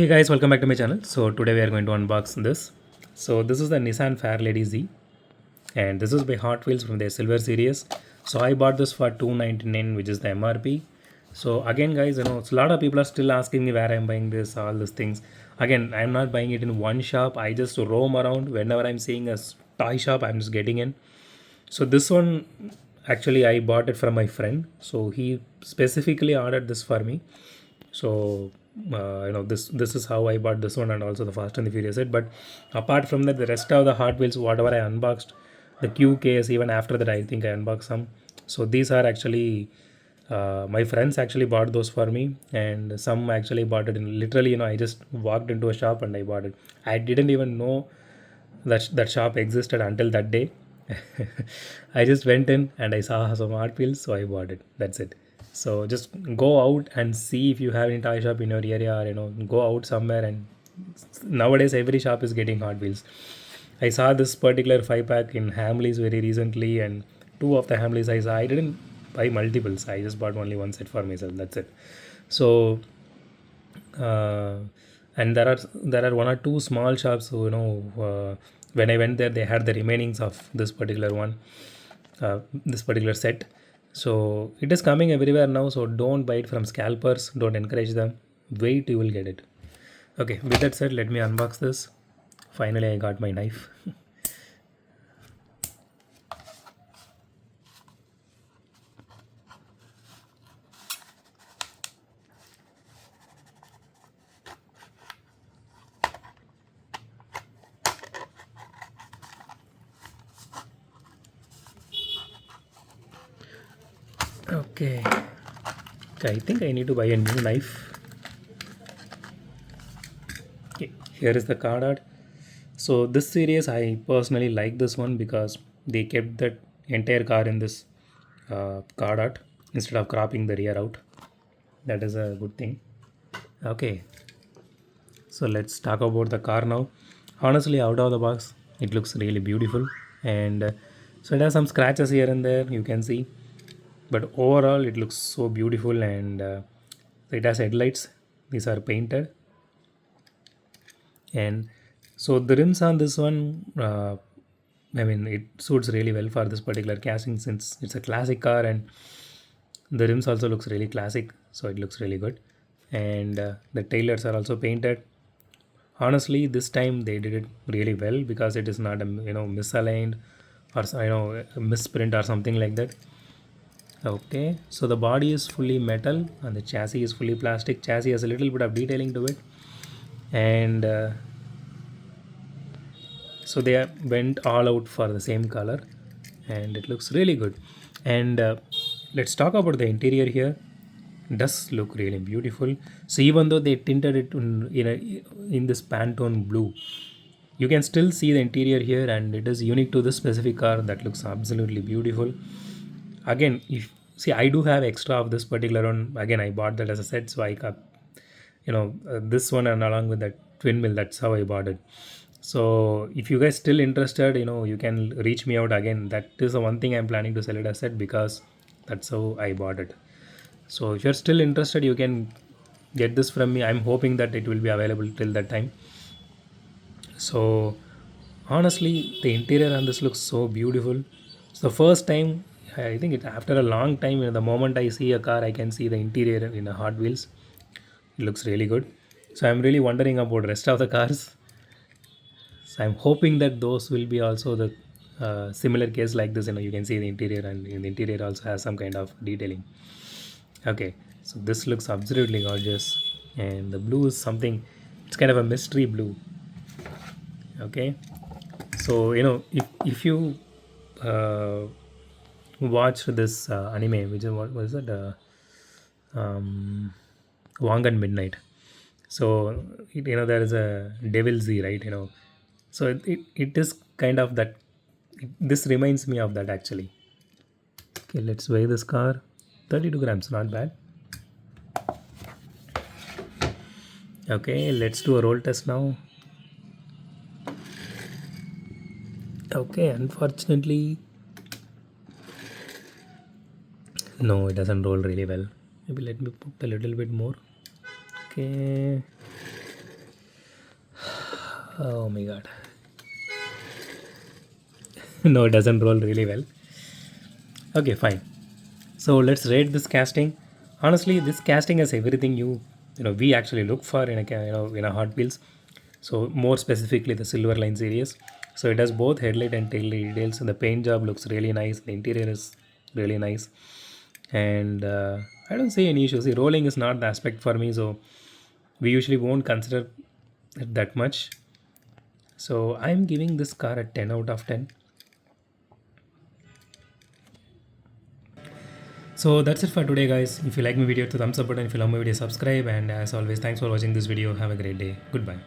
Hey guys, welcome back to my channel. So today we are going to unbox this. So this is the Nissan Fairlady Z, and this is by Hotwheels from their Silver series. So I bought this for 299, which is the MRP. So again, guys, a lot of people are still asking me where I'm buying this, all these things. Again, I'm not buying it in one shop. I just roam around. Whenever I'm seeing a toy shop, I'm just getting in. So this one, actually, I bought it from my friend. So he specifically ordered this for me. So this is how I bought this one and also the Fast and the Furious set. But apart from that, the rest of the Hot Wheels, whatever I unboxed, the Q case, even after that, I think I unboxed some. So these are actually my friends actually bought those for me, and some actually bought it in literally. I just walked into a shop and I bought it. I didn't even know that shop existed until that day. I just went in and I saw some art wheels, so I bought it. That's it. So just go out and see if you have any toy shop in your area, or go out somewhere. And nowadays every shop is getting Hot Wheels. I saw this particular 5 pack in Hamleys very recently, and two of the Hamleys I saw. I didn't buy multiples. I just bought only one set for myself. That's it. So uh, and there are one or two small shops who when I went there, they had the remainings of this particular one, this particular set. So it is coming everywhere now, so don't buy it from scalpers, don't encourage them. Wait, you will get it. Okay, with that said, let me unbox this. Finally I got my knife. Okay, I think I need to buy a new knife. Okay, here is the card art. So this series, I personally like this one because they kept that entire car in this card art instead of cropping the rear out. That is a good thing. Okay, so let's talk about the car now. Honestly, out of the box, it looks really beautiful, and so it has some scratches here and there, you can see, but overall it looks so beautiful. And it has headlights. These are painted, and so the rims on this one, I mean, it suits really well for this particular casting since it's a classic car, and the rims also looks really classic, so it looks really good. And the taillights are also painted. Honestly, this time they did it really well because it is not a misaligned, or a misprint or something like that. Okay, so the body is fully metal and the chassis is fully plastic. Chassis has a little bit of detailing to it, and so they went all out for the same color, and it looks really good. And let's talk about the interior here. Does look really beautiful. So even though they tinted it in this Pantone blue, you can still see the interior here, and it is unique to this specific car. That looks absolutely beautiful. Again, if see, I do have extra of this particular one. Again, I bought that as a set, so I got this one, and along with that twin mill, that's how I bought it. So if you guys still interested, you can reach me out. Again, that is the one thing I'm planning to sell it as set, because that's how I bought it. So if you're still interested, you can get this from me. I'm hoping that it will be available till that time. So honestly, the interior on this looks so beautiful. It's the first time, I think it after a long time, the moment I see a car, I can see the interior in a Hot Wheels. It looks really good. So I'm really wondering about rest of the cars. So I'm hoping that those will be also the similar case like this. You can see the interior, and in the interior also has some kind of detailing. Okay, so this looks absolutely gorgeous, and the blue is something. It's kind of a mystery blue. Okay, so if you uh, watch this anime, which is what is it? Um, Wang and Midnight. So there is a Devil Z, right? So it is kind of that. This reminds me of that actually. Okay, let's weigh this car. 32 grams, not bad. Okay, let's do a roll test now. Okay, unfortunately, no, it doesn't roll really well. Maybe let me put a little bit more. Okay, Oh my god. No, it doesn't roll really well. Okay, fine. So let's rate this casting. Honestly, this casting has everything we actually look for in in a Hot Wheels. So more specifically, the Silver Line series. So it has both headlight and tail light details. The paint job looks really nice. The interior is really nice, and I don't see any issues. The rolling is not the aspect for me, so we usually won't consider it that much. So I'm giving this car a 10 out of 10. So that's it for today, guys. If you like my video, hit the thumbs up button. If you love my video, subscribe. And as always, thanks for watching this video. Have a great day. Goodbye.